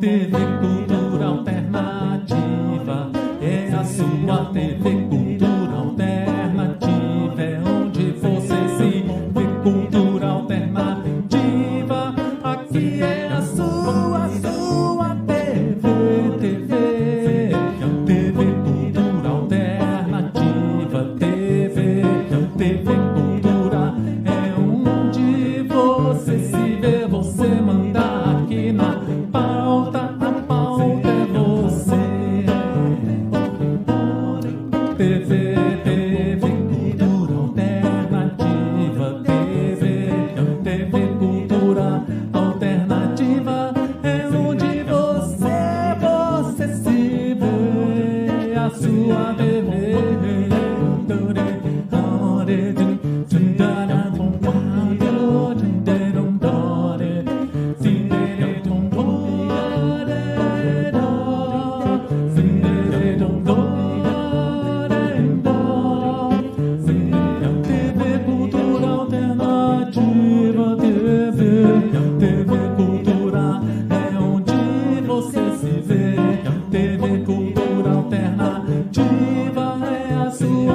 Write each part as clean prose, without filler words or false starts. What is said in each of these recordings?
TV Cultura Alternativa é a sua TV Cultura Alternativa, é onde você se vê. Cultura Alternativa, aqui é a sua TV, TV Cultura Alternativa, TV Cultura é onde você se vê, você manda aqui na pauta, a pauta é você. TV Cultura Alternativa, TV Cultura Alternativa é onde você se vê, a sua TV. TV Cultura é onde você se vê. TV Cultura Alternativa é a sua TV.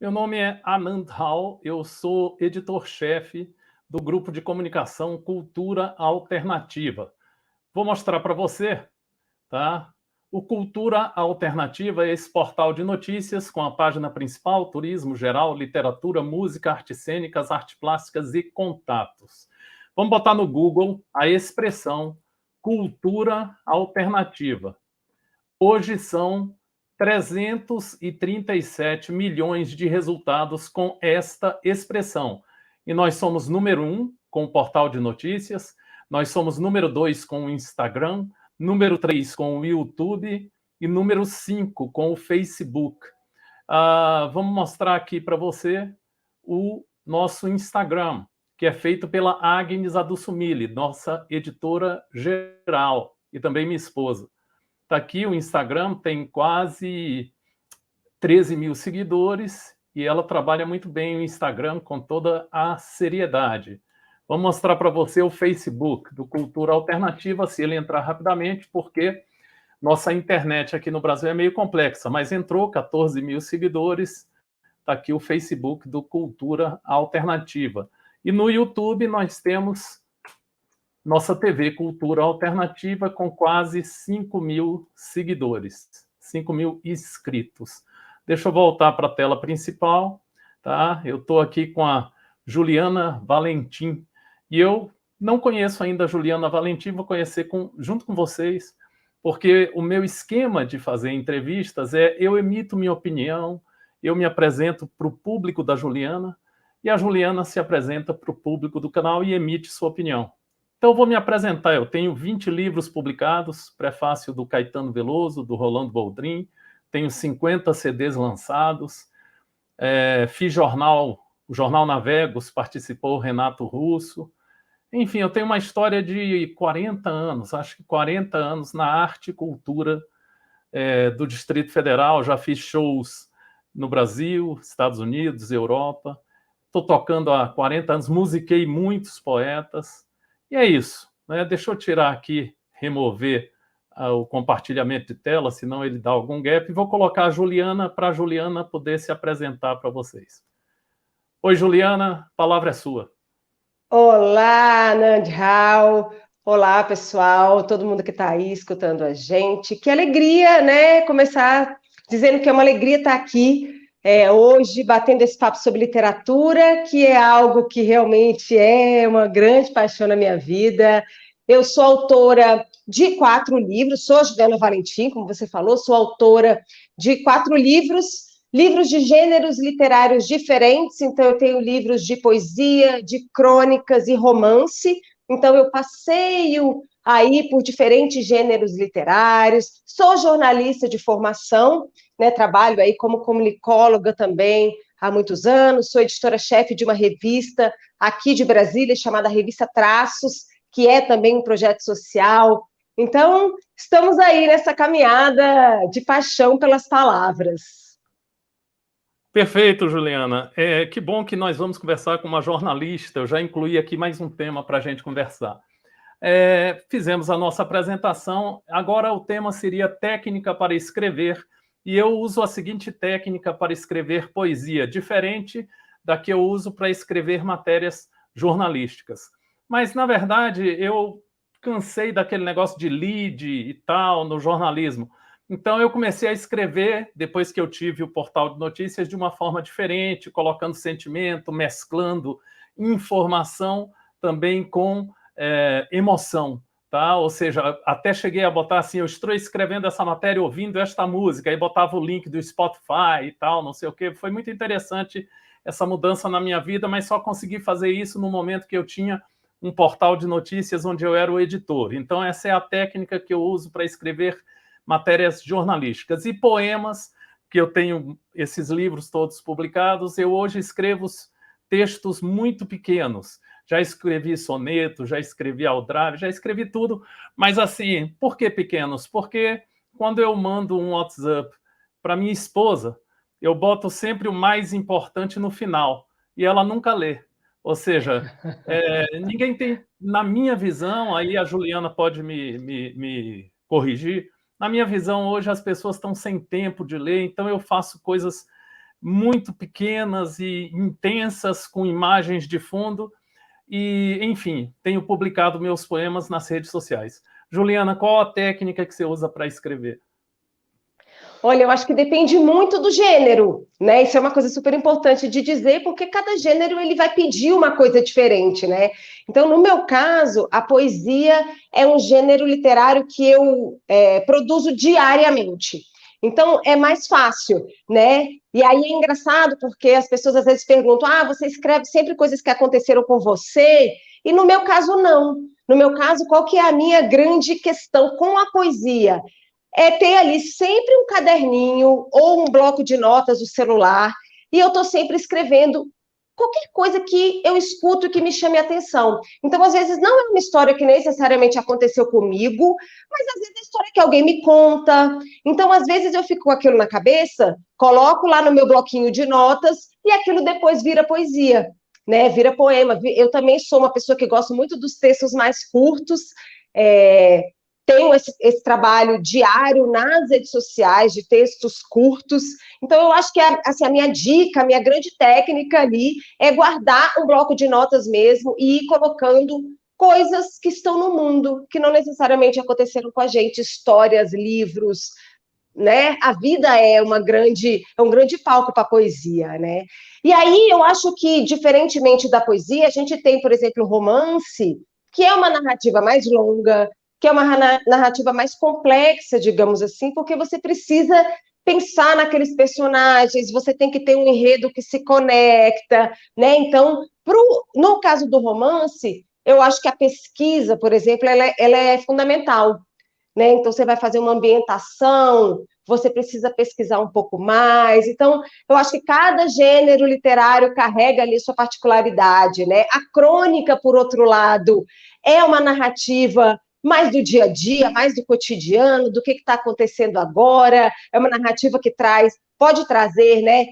Meu nome é Anand Rao, eu sou editor-chefe do grupo de comunicação Cultura Alternativa. Vou mostrar para você, tá? O Cultura Alternativa é esse portal de notícias com a página principal, turismo geral, literatura, música, artes cênicas, artes plásticas e contatos. Vamos botar no Google a expressão Cultura Alternativa. Hoje são 337 milhões de resultados com esta expressão. E nós somos número 1 com o portal de notícias, nós somos número 2 com o Instagram, número 3 com o YouTube e número 5 com o Facebook. Vamos mostrar aqui para você o nosso Instagram, que é feito pela Agnes Adusumilli, nossa editora geral, e também minha esposa. Está aqui o Instagram, tem quase 13 mil seguidores e ela trabalha muito bem o Instagram com toda a seriedade. Vou mostrar para você o Facebook do Cultura Alternativa, se ele entrar rapidamente, porque nossa internet aqui no Brasil é meio complexa, mas entrou 14 mil seguidores, está aqui o Facebook do Cultura Alternativa. E no YouTube nós temos nossa TV Cultura Alternativa com quase 5 mil seguidores, 5 mil inscritos. Deixa eu voltar para a tela principal, tá? Eu estou aqui com a Juliana Valentim, e eu não conheço ainda a Juliana Valentim, vou conhecer junto com vocês, porque o meu esquema de fazer entrevistas é eu emito minha opinião, eu me apresento para o público da Juliana, e a Juliana se apresenta para o público do canal e emite sua opinião. Então, eu vou me apresentar. Eu tenho 20 livros publicados, prefácio do Caetano Veloso, do Rolando Boldrin, tenho 50 CDs lançados, fiz jornal, o Jornal Navegos, participou o Renato Russo. Enfim, eu tenho uma história de 40 anos, acho que 40 anos na arte e cultura do Distrito Federal. Já fiz shows no Brasil, Estados Unidos, Europa. estou tocando há 40 anos, musiquei muitos poetas, e é isso, né? Deixa eu tirar aqui, remover o compartilhamento de tela, senão ele dá algum gap, e vou colocar a Juliana para a Juliana poder se apresentar para vocês. Oi, Juliana, a palavra é sua. Olá, Nandhal. Olá, pessoal, todo mundo que está aí escutando a gente. Que alegria, né? Começar dizendo que é uma alegria estar aqui hoje, batendo esse papo sobre literatura, que é algo que realmente é uma grande paixão na minha vida. Eu sou autora de 4 livros, sou a Juliana Valentim, como você falou, sou autora de 4 livros de gêneros literários diferentes, então eu tenho livros de poesia, de crônicas e romance, então eu passeio aí por diferentes gêneros literários, sou jornalista de formação, né, trabalho aí como comunicóloga também há muitos anos, sou editora-chefe de uma revista aqui de Brasília chamada Revista Traços, que é também um projeto social. Então, estamos aí nessa caminhada de paixão pelas palavras. Perfeito, Juliana. Que bom que nós vamos conversar com uma jornalista. Eu já incluí aqui mais um tema para a gente conversar. Fizemos a nossa apresentação, agora o tema seria técnica para escrever, e eu uso a seguinte técnica para escrever poesia, diferente da que eu uso para escrever matérias jornalísticas. Mas, na verdade, eu cansei daquele negócio de lead e tal no jornalismo. Então, eu comecei a escrever, depois que eu tive o portal de notícias, de uma forma diferente, colocando sentimento, mesclando informação também com emoção, tá? Ou seja, até cheguei a botar assim, eu estou escrevendo essa matéria ouvindo esta música, aí botava o link do Spotify e tal, não sei o quê. Foi muito interessante essa mudança na minha vida, mas só consegui fazer isso no momento que eu tinha um portal de notícias onde eu era o editor. Então, essa é a técnica que eu uso para escrever matérias jornalísticas. E poemas, que eu tenho esses livros todos publicados, eu hoje escrevo textos muito pequenos. Já escrevi soneto, já escrevi aldrave, já escrevi tudo, mas assim, por que pequenos? Porque quando eu mando um WhatsApp para minha esposa, eu boto sempre o mais importante no final, e ela nunca lê. Ou seja, ninguém tem, na minha visão, aí a Juliana pode me corrigir, na minha visão, hoje as pessoas estão sem tempo de ler, então eu faço coisas muito pequenas e intensas, com imagens de fundo, e, enfim, tenho publicado meus poemas nas redes sociais. Juliana, qual a técnica que você usa para escrever? Olha, eu acho que depende muito do gênero, né? Isso é uma coisa super importante de dizer, porque cada gênero ele vai pedir uma coisa diferente, né? Então, no meu caso, a poesia é um gênero literário que eu produzo diariamente. Então, é mais fácil, né? E aí é engraçado porque as pessoas às vezes perguntam: ah, você escreve sempre coisas que aconteceram com você? E no meu caso, não. No meu caso, qual que é a minha grande questão com a poesia? É ter ali sempre um caderninho ou um bloco de notas do celular, e eu estou sempre escrevendo qualquer coisa que eu escuto e que me chame a atenção. Então, às vezes, não é uma história que necessariamente aconteceu comigo, mas às vezes é a história que alguém me conta. Então, às vezes, eu fico com aquilo na cabeça, coloco lá no meu bloquinho de notas, e aquilo depois vira poesia, né? Vira poema. Eu também sou uma pessoa que gosto muito dos textos mais curtos, é, tenho esse trabalho diário nas redes sociais, de textos curtos. Então, eu acho que assim, a minha dica, a minha grande técnica ali é guardar um bloco de notas mesmo e ir colocando coisas que estão no mundo, que não necessariamente aconteceram com a gente, histórias, livros, né? A vida é um grande palco para a poesia, né? E aí eu acho que, diferentemente da poesia, a gente tem, por exemplo, o romance, que é uma narrativa mais longa, que é uma narrativa mais complexa, digamos assim, porque você precisa pensar naqueles personagens, você tem que ter um enredo que se conecta, né? Então, no caso do romance, eu acho que a pesquisa, por exemplo, ela é fundamental, né? Então, você vai fazer uma ambientação, você precisa pesquisar um pouco mais. Então, eu acho que cada gênero literário carrega ali sua particularidade, né? A crônica, por outro lado, é uma narrativa mais do dia a dia, mais do cotidiano, do que está acontecendo agora. É uma narrativa que pode trazer, né,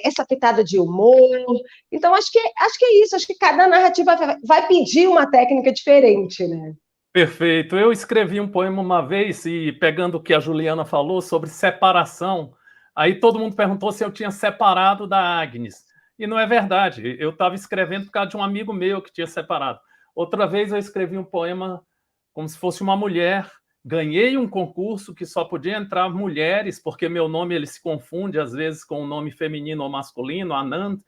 essa pitada de humor. Então, acho que é isso, acho que cada narrativa vai pedir uma técnica diferente, né? Perfeito. Eu escrevi um poema uma vez, e pegando o que a Juliana falou sobre separação, aí todo mundo perguntou se eu tinha separado da Agnes. E não é verdade. Eu estava escrevendo por causa de um amigo meu que tinha separado. Outra vez eu escrevi um poema como se fosse uma mulher. Ganhei um concurso que só podia entrar mulheres, porque meu nome ele se confunde às vezes com o nome feminino ou masculino, Anand.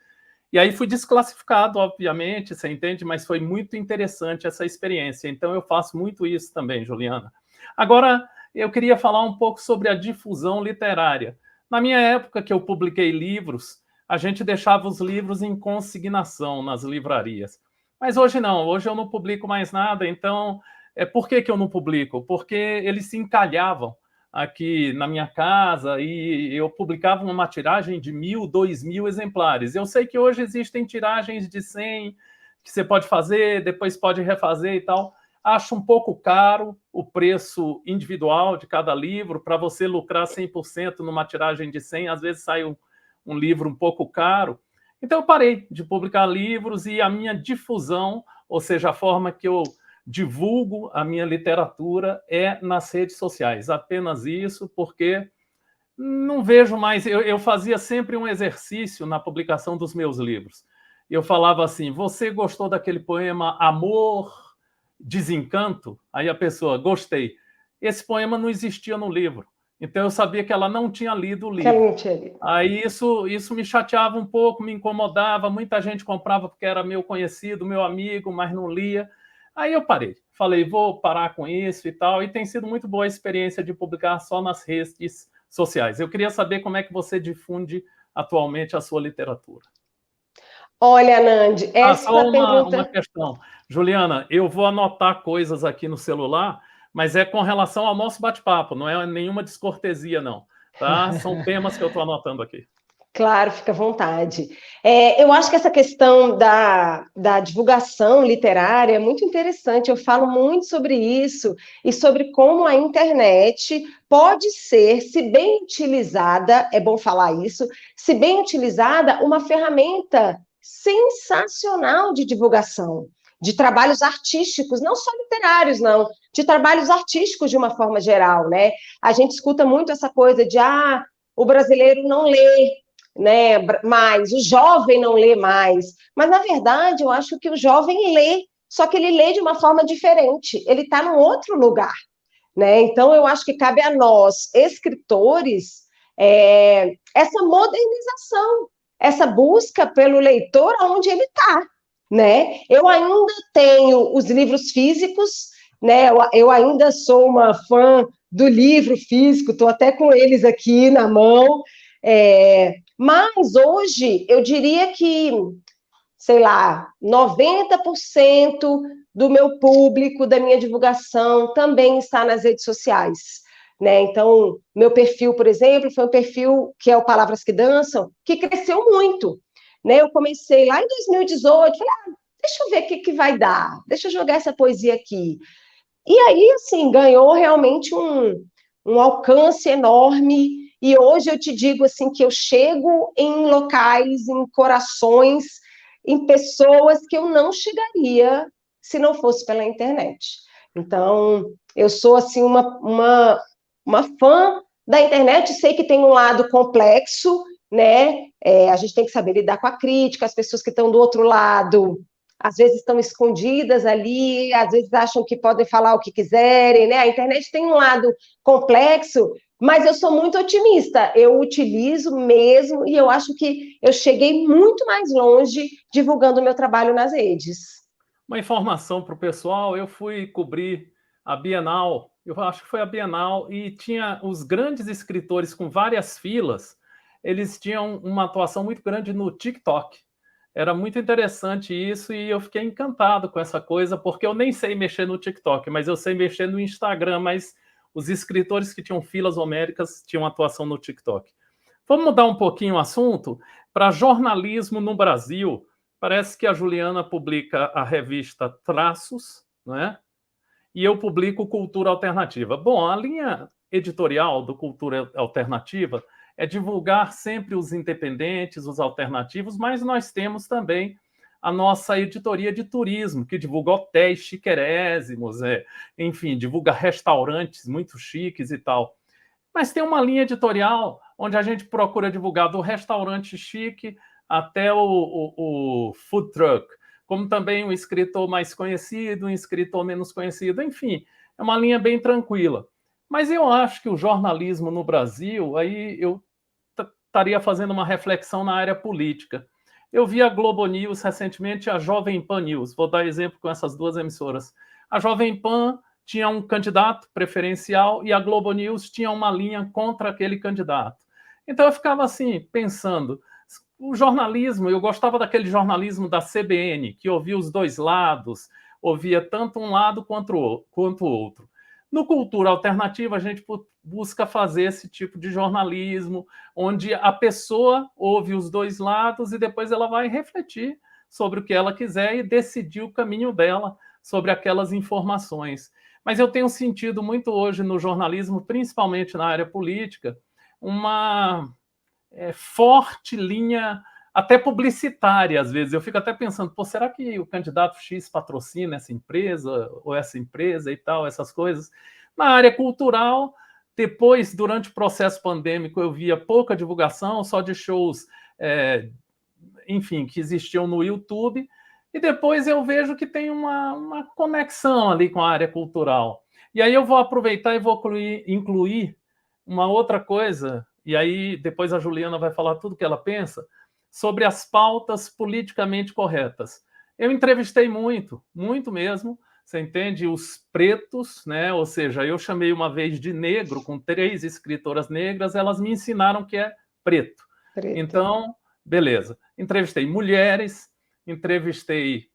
E aí fui desclassificado, obviamente, você entende? Mas foi muito interessante essa experiência. Então eu faço muito isso também, Juliana. Agora, eu queria falar um pouco sobre a difusão literária. Na minha época que eu publiquei livros, a gente deixava os livros em consignação nas livrarias. Mas hoje não, hoje eu não publico mais nada, então por que eu não publico? Porque eles se encalhavam aqui na minha casa e eu publicava uma tiragem de 1.000, 2.000 exemplares. Eu sei que hoje existem tiragens de 100 que você pode fazer, depois pode refazer e tal. Acho um pouco caro o preço individual de cada livro, para você lucrar 100% numa tiragem de 100, às vezes sai um livro um pouco caro. Então eu parei de publicar livros e a minha difusão, ou seja, a forma que eu divulgo a minha literatura nas redes sociais. Apenas isso, porque não vejo mais... Eu fazia sempre um exercício na publicação dos meus livros. Eu falava assim, você gostou daquele poema Amor, Desencanto? Aí a pessoa, gostei. Esse poema não existia no livro. Então eu sabia que ela não tinha lido o livro. Aí isso me chateava um pouco, me incomodava. Muita gente comprava porque era meu conhecido, meu amigo, mas não lia. Aí eu parei, falei, vou parar com isso e tal, e tem sido muito boa a experiência de publicar só nas redes sociais. Eu queria saber como é que você difunde atualmente a sua literatura. Olha, Nandi, essa só pergunta... uma questão. Juliana, eu vou anotar coisas aqui no celular, mas é com relação ao nosso bate-papo, não é nenhuma descortesia, não. Tá? São temas que eu estou anotando aqui. Claro, fica à vontade. Eu acho que essa questão da divulgação literária é muito interessante. Eu falo muito sobre isso e sobre como a internet pode ser, se bem utilizada, é bom falar isso, se bem utilizada, uma ferramenta sensacional de divulgação, de trabalhos artísticos, não só literários, não, de trabalhos artísticos de uma forma geral, né? A gente escuta muito essa coisa de o brasileiro não lê, né, mais, o jovem não lê mais, mas na verdade eu acho que o jovem lê, só que ele lê de uma forma diferente, ele está num outro lugar, né? Então eu acho que cabe a nós, escritores, essa modernização, essa busca pelo leitor onde ele está, né? Eu ainda tenho os livros físicos, né? Eu ainda sou uma fã do livro físico, estou até com eles aqui na mão, mas hoje eu diria que, sei lá, 90% do meu público, da minha divulgação, também está nas redes sociais, né? Então, meu perfil, por exemplo, foi um perfil que é o Palavras que Dançam, que cresceu muito, né? Eu comecei lá em 2018, falei, deixa eu ver o que vai dar, deixa eu jogar essa poesia aqui. E aí, assim, ganhou realmente um alcance enorme. E hoje eu te digo assim que eu chego em locais, em corações, em pessoas que eu não chegaria se não fosse pela internet. Então, eu sou assim uma fã da internet, sei que tem um lado complexo, né? A gente tem que saber lidar com a crítica, as pessoas que estão do outro lado às vezes estão escondidas ali, às vezes acham que podem falar o que quiserem, né? A internet tem um lado complexo, mas eu sou muito otimista, eu utilizo mesmo e eu acho que eu cheguei muito mais longe divulgando o meu trabalho nas redes. Uma informação para o pessoal, eu fui cobrir a Bienal, eu acho que foi a Bienal, e tinha os grandes escritores com várias filas, eles tinham uma atuação muito grande no TikTok. Era muito interessante isso e eu fiquei encantado com essa coisa, porque eu nem sei mexer no TikTok, mas eu sei mexer no Instagram, mas os escritores que tinham filas homéricas tinham atuação no TikTok. Vamos mudar um pouquinho o assunto para jornalismo no Brasil. Parece que a Juliana publica a revista Traços, não é? E eu publico Cultura Alternativa. Bom, a linha editorial do Cultura Alternativa é divulgar sempre os independentes, os alternativos, mas nós temos também a nossa editoria de turismo, que divulga hotéis chiquerésimos, enfim, divulga restaurantes muito chiques e tal. Mas tem uma linha editorial onde a gente procura divulgar do restaurante chique até o food truck, como também um escritor mais conhecido, um escritor menos conhecido, enfim, é uma linha bem tranquila. Mas eu acho que o jornalismo no Brasil, aí eu estaria fazendo uma reflexão na área política. Eu vi a Globo News recentemente, a Jovem Pan News, vou dar exemplo com essas duas emissoras. A Jovem Pan tinha um candidato preferencial e a Globo News tinha uma linha contra aquele candidato. Então eu ficava assim, pensando, o jornalismo, eu gostava daquele jornalismo da CBN, que ouvia os dois lados, ouvia tanto um lado quanto o outro. No Cultura Alternativa, a gente busca fazer esse tipo de jornalismo, onde a pessoa ouve os dois lados e depois ela vai refletir sobre o que ela quiser e decidir o caminho dela sobre aquelas informações. Mas eu tenho sentido muito hoje no jornalismo, principalmente na área política, uma forte linha até publicitária, às vezes. Eu fico até pensando, pô, será que o candidato X patrocina essa empresa ou essa empresa e tal, essas coisas? Na área cultural, depois, durante o processo pandêmico, eu via pouca divulgação, só de shows, enfim, que existiam no YouTube, e depois eu vejo que tem uma conexão ali com a área cultural. E aí eu vou aproveitar e vou incluir uma outra coisa, e aí depois a Juliana vai falar tudo o que ela pensa, sobre as pautas politicamente corretas. Eu entrevistei muito mesmo, você entende? Os pretos, né? Ou seja, eu chamei uma vez de negro, com 3 escritoras negras, elas me ensinaram que é preto. Então, beleza. Entrevistei mulheres, entrevistei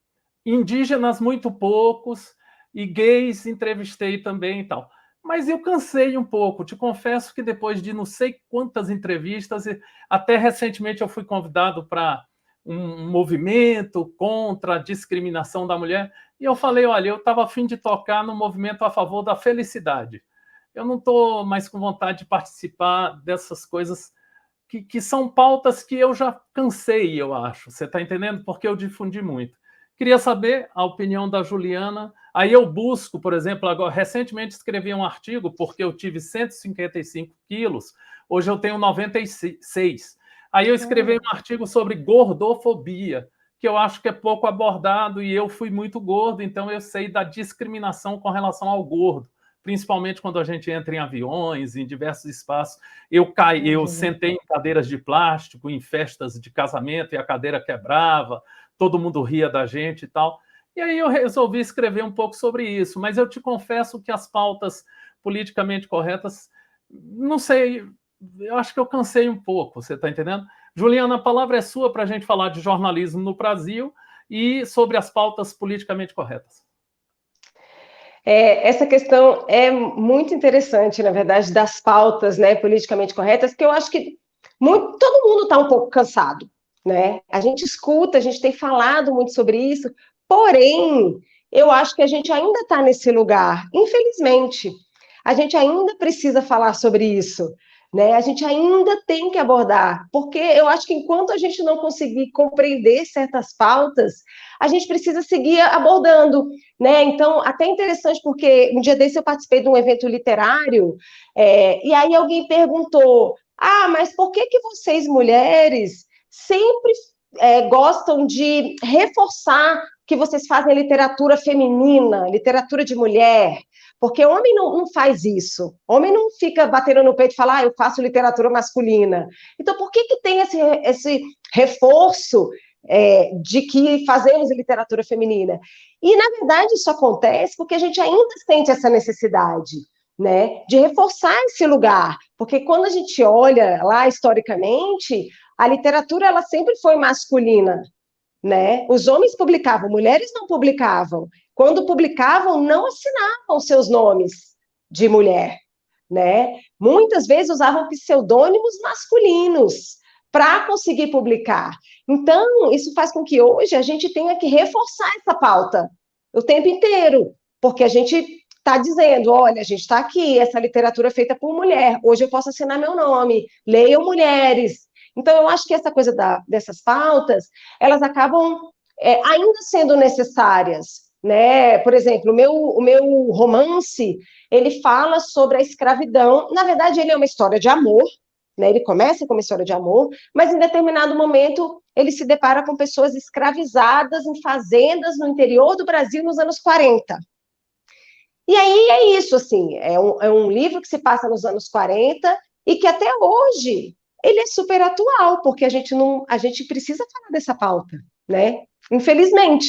indígenas muito poucos, e gays entrevistei também e tal. Mas eu cansei um pouco, te confesso que depois de não sei quantas entrevistas, até recentemente eu fui convidado para um movimento contra a discriminação da mulher, e eu falei, olha, eu estava a fim de tocar no movimento a favor da felicidade. Eu não estou mais com vontade de participar dessas coisas que são pautas que eu já cansei, eu acho. Você está entendendo? Porque eu difundi muito. Queria saber a opinião da Juliana. Aí eu busco, por exemplo, agora recentemente escrevi um artigo, porque eu tive 155 quilos, hoje eu tenho 96. Aí eu escrevi um artigo sobre gordofobia, que eu acho que é pouco abordado, e eu fui muito gordo, então eu sei da discriminação com relação ao gordo, principalmente quando a gente entra em aviões, em diversos espaços. Eu sentei em cadeiras de plástico, em festas de casamento, e a cadeira quebrava, todo mundo ria da gente e tal. E aí eu resolvi escrever um pouco sobre isso, mas eu te confesso que as pautas politicamente corretas, não sei, eu acho que eu cansei um pouco, você está entendendo? Juliana, a palavra é sua para a gente falar de jornalismo no Brasil e sobre as pautas politicamente corretas. Essa questão é muito interessante, na verdade, das pautas, né, politicamente corretas, que eu acho que todo mundo está um pouco cansado, né? A gente escuta, a gente tem falado muito sobre isso, porém, eu acho que a gente ainda está nesse lugar, infelizmente. A gente ainda precisa falar sobre isso, né? A gente ainda tem que abordar, porque eu acho que enquanto a gente não conseguir compreender certas pautas, a gente precisa seguir abordando, né? Então, até interessante, porque um dia desse eu participei de um evento literário, e aí alguém perguntou, mas por que vocês, mulheres, sempre gostam de reforçar que vocês fazem literatura feminina, literatura de mulher? Porque homem não faz isso. Homem não fica batendo no peito e fala, eu faço literatura masculina. Então, por que tem esse reforço de que fazemos literatura feminina? E, na verdade, isso acontece porque a gente ainda sente essa necessidade, né, de reforçar esse lugar. Porque quando a gente olha lá historicamente, a literatura ela sempre foi masculina, né? Os homens publicavam, mulheres não publicavam. Quando publicavam, não assinavam seus nomes de mulher, né? Muitas vezes usavam pseudônimos masculinos para conseguir publicar. Então, isso faz com que hoje a gente tenha que reforçar essa pauta o tempo inteiro, porque a gente está dizendo, olha, a gente está aqui, essa literatura é feita por mulher, hoje eu posso assinar meu nome, leiam mulheres. Então, eu acho que essa coisa dessas pautas, elas acabam ainda sendo necessárias, né? Por exemplo, o meu romance, ele fala sobre a escravidão. Na verdade, ele é uma história de amor, né? Ele começa com uma história de amor, mas em determinado momento ele se depara com pessoas escravizadas em fazendas no interior do Brasil nos anos 40. E aí é isso, assim, é um livro que se passa nos anos 40 e que até hoje ele é super atual, porque a gente precisa falar dessa pauta, né? Infelizmente.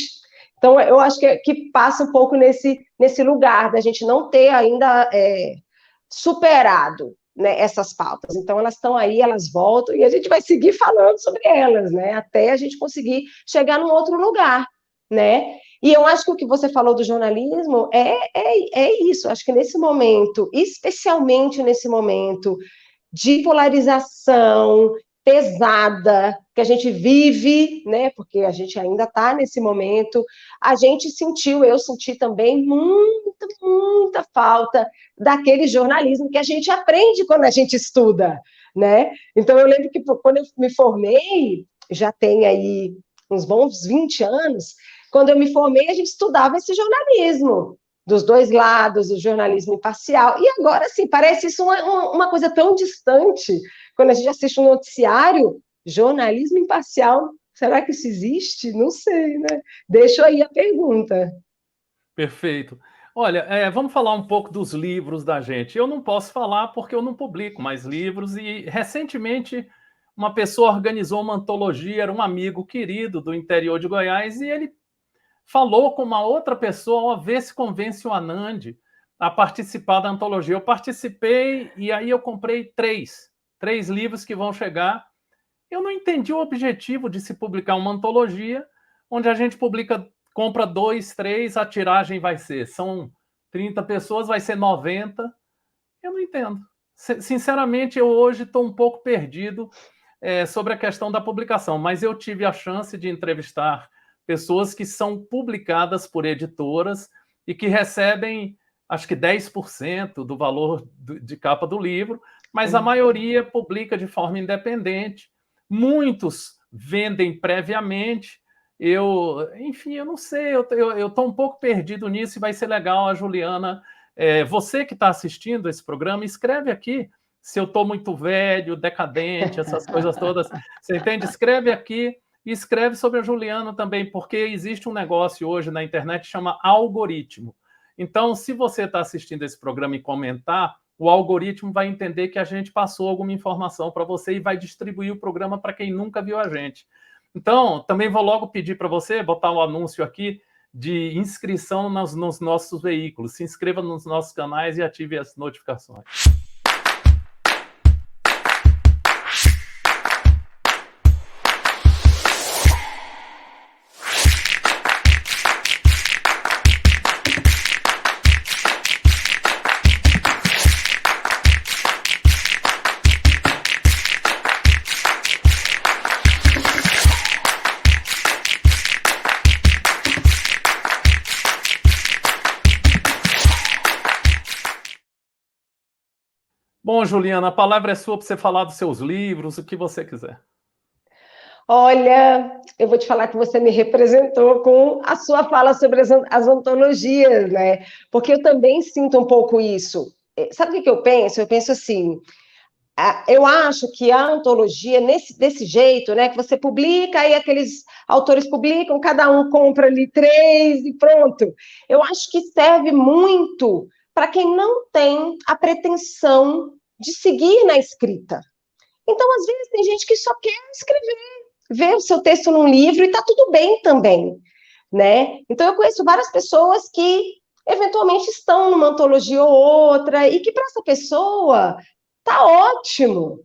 Então, eu acho que passa um pouco nesse lugar da gente não ter ainda superado, né, essas pautas. Então, elas estão aí, elas voltam, e a gente vai seguir falando sobre elas, né? Até a gente conseguir chegar num outro lugar, né? E eu acho que o que você falou do jornalismo é isso. Acho que nesse momento, especialmente nesse momento de polarização pesada que a gente vive, né? Porque a gente ainda está nesse momento, a gente sentiu, eu senti também muita falta daquele jornalismo que a gente aprende quando a gente estuda, né? Então eu lembro que quando eu me formei, já tem aí uns bons 20 anos, quando eu me formei, a gente estudava esse jornalismo, dos dois lados, o jornalismo imparcial. E agora, assim, parece isso uma coisa tão distante. Quando a gente assiste um noticiário, jornalismo imparcial, será que isso existe? Não sei, né? Deixo aí a pergunta. Perfeito. Olha, vamos falar um pouco dos livros da gente. Eu não posso falar porque eu não publico mais livros e recentemente uma pessoa organizou uma antologia, era um amigo querido do interior de Goiás e ele falou com uma outra pessoa, vê se convence o Anand a participar da antologia. Eu participei e aí eu comprei três livros que vão chegar. Eu não entendi o objetivo de se publicar uma antologia onde a gente compra 2, 3, a tiragem vai ser, são 30 pessoas, vai ser 90. Eu não entendo. Sinceramente, eu hoje estou um pouco perdido sobre a questão da publicação, mas eu tive a chance de entrevistar pessoas que são publicadas por editoras e que recebem, acho que 10% do valor de capa do livro, mas a maioria publica de forma independente. Muitos vendem previamente. Enfim, eu não sei, eu estou um pouco perdido nisso e vai ser legal a Juliana. Você que está assistindo esse programa, escreve aqui se eu estou muito velho, decadente, essas coisas todas. Você entende? Escreve aqui e escreve sobre a Juliana também, porque existe um negócio hoje na internet que chama algoritmo. Então, se você está assistindo esse programa e comentar, o algoritmo vai entender que a gente passou alguma informação para você e vai distribuir o programa para quem nunca viu a gente. Então, também vou logo pedir para você botar um anúncio aqui de inscrição nos nossos veículos. Se inscreva nos nossos canais e ative as notificações. Bom, Juliana, a palavra é sua para você falar dos seus livros, o que você quiser. Olha, eu vou te falar que você me representou com a sua fala sobre as antologias, né? Porque eu também sinto um pouco isso. Sabe o que eu penso? Eu penso assim, eu acho que a antologia, desse jeito, né, que você publica, aí aqueles autores publicam, cada um compra ali 3 e pronto. Eu acho que serve muito para quem não tem a pretensão de seguir na escrita. Então, às vezes, tem gente que só quer escrever, ver o seu texto num livro e está tudo bem também, né? Então, eu conheço várias pessoas que eventualmente estão numa antologia ou outra e que para essa pessoa tá ótimo.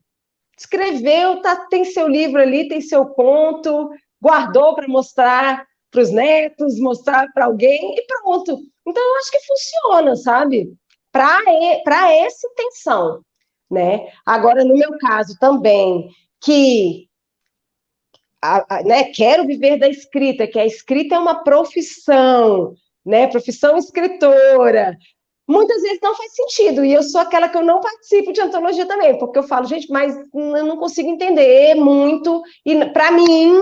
Escreveu, tem seu livro ali, tem seu conto, guardou para mostrar para os netos, mostrar para alguém e pronto. Então, eu acho que funciona, sabe? Para essa intenção, né? Agora, no meu caso também, que né, quero viver da escrita, que a escrita é uma profissão, né? Profissão escritora. muitas vezes não faz sentido, e eu sou aquela que eu não participo de antologia também, porque eu falo, gente, mas eu não consigo entender muito, e para mim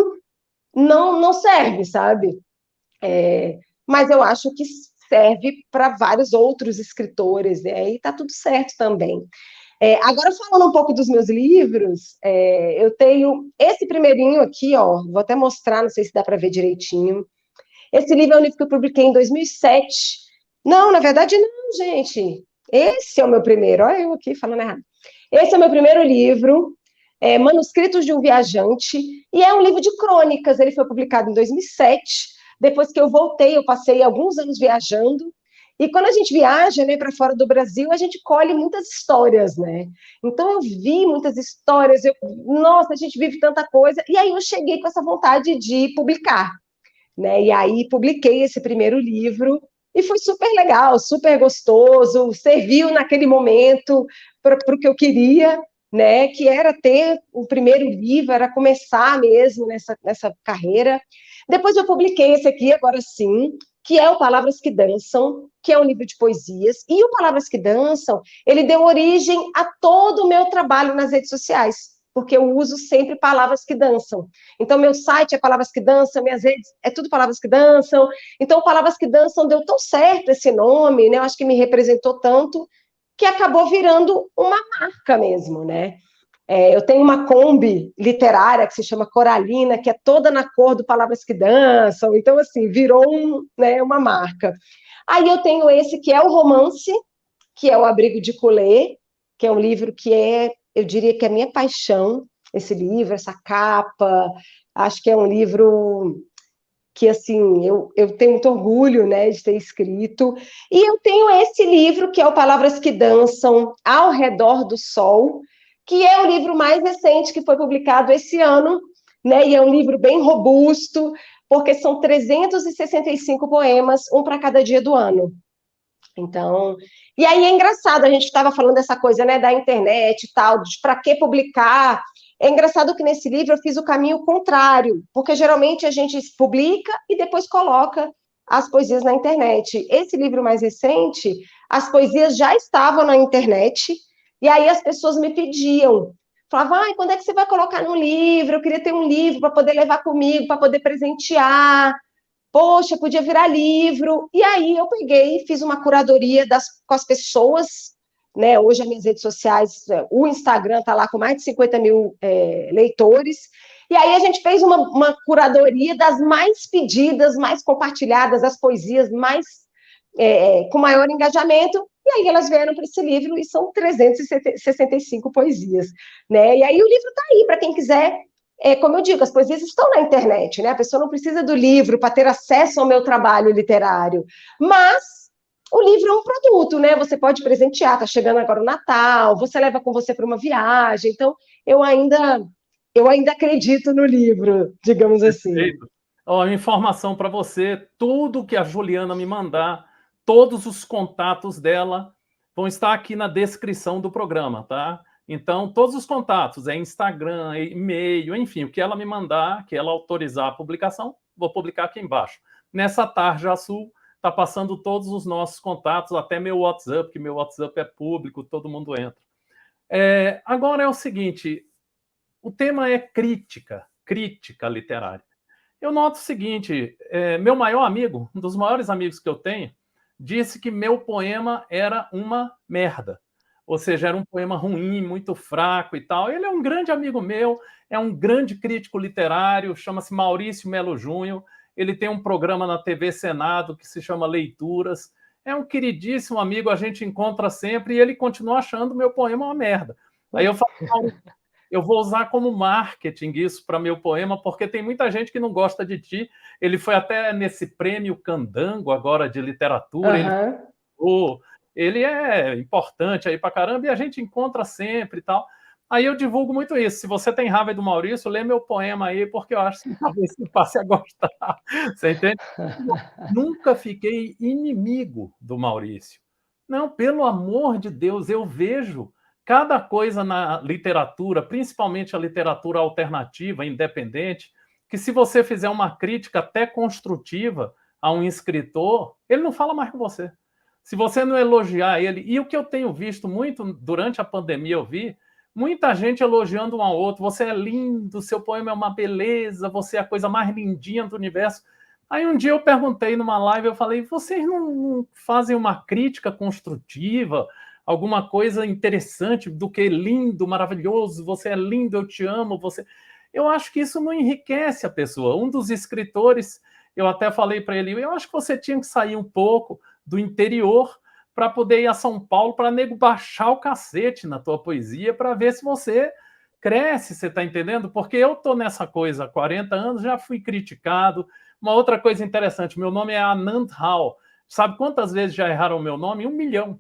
não serve, sabe? Mas eu acho que serve para vários outros escritores, né? E tá tudo certo também. Agora, falando um pouco dos meus livros, eu tenho esse primeirinho aqui, ó, vou até mostrar, não sei se dá para ver direitinho. Esse livro é um livro que eu publiquei em 2007. Não, na verdade, não, gente. Esse é o meu primeiro. Olha eu aqui falando errado. Esse é o meu primeiro livro, Manuscritos de um Viajante, e é um livro de crônicas. Ele foi publicado em 2007. Depois que eu voltei, eu passei alguns anos viajando. E quando a gente viaja, né, para fora do Brasil, a gente colhe muitas histórias, né? Então eu vi muitas histórias, nossa, a gente vive tanta coisa. E aí eu cheguei com essa vontade de publicar, né? E aí publiquei esse primeiro livro e foi super legal, super gostoso, serviu naquele momento para o que eu queria, né? Que era ter o primeiro livro, era começar mesmo nessa carreira. Depois eu publiquei esse aqui, agora sim, que é o Palavras que Dançam, que é um livro de poesias. E o Palavras que Dançam, ele deu origem a todo o meu trabalho nas redes sociais, porque eu uso sempre palavras que dançam. Então, meu site é Palavras que Dançam, minhas redes é tudo Palavras que Dançam. Então, Palavras que Dançam deu tão certo esse nome, né? Eu acho que me representou tanto, que acabou virando uma marca mesmo, né? Eu tenho uma Kombi literária que se chama Coralina, que é toda na cor do Palavras que Dançam. Então, assim, virou né, uma marca. Aí eu tenho esse que é o romance, que é o Abrigo de Colê, que é um livro que eu diria que é minha paixão, esse livro, essa capa. Acho que é um livro que, assim, eu tenho muito orgulho, né, de ter escrito. E eu tenho esse livro, que é o Palavras que Dançam ao Redor do Sol, que é o livro mais recente que foi publicado esse ano, né, e é um livro bem robusto, porque são 365 poemas, um para cada dia do ano. Então, e aí é engraçado, a gente estava falando dessa coisa, né, da internet e tal, de para que publicar. É engraçado que nesse livro eu fiz o caminho contrário, porque geralmente a gente publica e depois coloca as poesias na internet. Esse livro mais recente, as poesias já estavam na internet, e aí as pessoas me pediam, falavam, ai, quando é que você vai colocar no livro? Eu queria ter um livro para poder levar comigo, para poder presentear. Poxa, podia virar livro. E aí eu peguei e fiz uma curadoria com as pessoas, né? Hoje as minhas redes sociais, o Instagram está lá com mais de 50 mil leitores. E aí a gente fez uma curadoria das mais pedidas, mais compartilhadas, as poesias mais com maior engajamento. E aí elas vieram para esse livro e são 365 poesias, né? E aí o livro está aí para quem quiser. Como eu digo, as poesias estão na internet, né? A pessoa não precisa do livro para ter acesso ao meu trabalho literário, mas o livro é um produto, né? Você pode presentear, tá chegando agora o Natal, você leva com você para uma viagem, então eu ainda acredito no livro, digamos assim. Perfeito. Ó, informação para você: tudo que a Juliana me mandar, todos os contatos dela vão estar aqui na descrição do programa, tá? Então, todos os contatos, Instagram, e-mail, enfim, o que ela me mandar, que ela autorizar a publicação, vou publicar aqui embaixo. Nessa tarja azul, está passando todos os nossos contatos, até meu WhatsApp, que meu WhatsApp é público, todo mundo entra. Agora é o seguinte, o tema é crítica literária. Eu noto o seguinte, meu maior amigo, um dos maiores amigos que eu tenho, disse que meu poema era uma merda. Ou seja, era um poema ruim, muito fraco e tal. Ele é um grande amigo meu, é um grande crítico literário, chama-se Maurício Melo Júnior. Ele tem um programa na TV Senado que se chama Leituras. É um queridíssimo amigo, a gente encontra sempre e ele continua achando meu poema uma merda. Aí eu falo, eu vou usar como marketing isso para meu poema, porque tem muita gente que não gosta de ti. Ele foi até nesse prêmio Candango agora de literatura, ele é importante aí para caramba e a gente encontra sempre e tal. Aí eu divulgo muito isso. Se você tem raiva do Maurício, lê meu poema aí, porque eu acho que talvez você passe a gostar. Você entende? Nunca fiquei inimigo do Maurício. Não, pelo amor de Deus, eu vejo cada coisa na literatura, principalmente a literatura alternativa, independente, que se você fizer uma crítica até construtiva a um escritor, ele não fala mais com você. Se você não elogiar ele, e o que eu tenho visto muito durante a pandemia, eu vi muita gente elogiando um ao outro. Você é lindo, seu poema é uma beleza, você é a coisa mais lindinha do universo. Aí um dia eu perguntei numa live, eu falei, vocês não fazem uma crítica construtiva, alguma coisa interessante do que lindo, maravilhoso, você é lindo, eu te amo, você... Eu acho que isso não enriquece a pessoa. Um dos escritores, eu até falei para ele, eu acho que você tinha que sair um pouco do interior para poder ir a São Paulo, para nego baixar o cacete na tua poesia, para ver se você cresce, você está entendendo? Porque eu estou nessa coisa há 40 anos, já fui criticado. Uma outra coisa interessante, meu nome é Anand Rao. Sabe quantas vezes já erraram o meu nome? 1 milhão.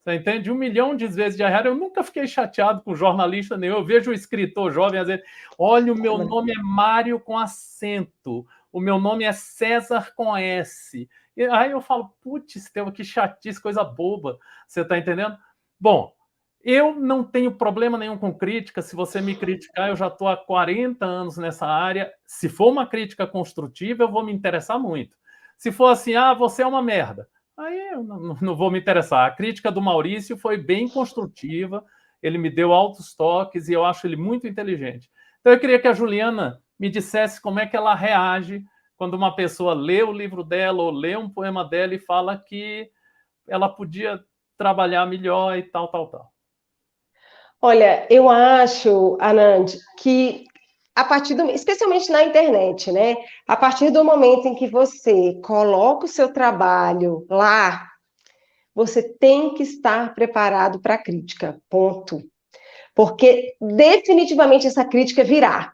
Você entende? 1 milhão de vezes já erraram. Eu nunca fiquei chateado com jornalista nenhum. Eu vejo o escritor jovem às vezes, olha, o meu nome é Mário com acento, o meu nome é César com S. E aí eu falo, putz, que chatice, coisa boba. Você está entendendo? Bom, eu não tenho problema nenhum com crítica. Se você me criticar, eu já estou há 40 anos nessa área. Se for uma crítica construtiva, eu vou me interessar muito. Se for assim, você é uma merda, aí eu não vou me interessar. A crítica do Maurício foi bem construtiva, ele me deu altos toques e eu acho ele muito inteligente. Então eu queria que a Juliana me dissesse como é que ela reage quando uma pessoa lê o livro dela ou lê um poema dela e fala que ela podia trabalhar melhor e tal, tal, tal. Olha, eu acho, Anand, que especialmente na internet, né? A partir do momento em que você coloca o seu trabalho lá, você tem que estar preparado para a crítica, ponto. Porque definitivamente essa crítica virá,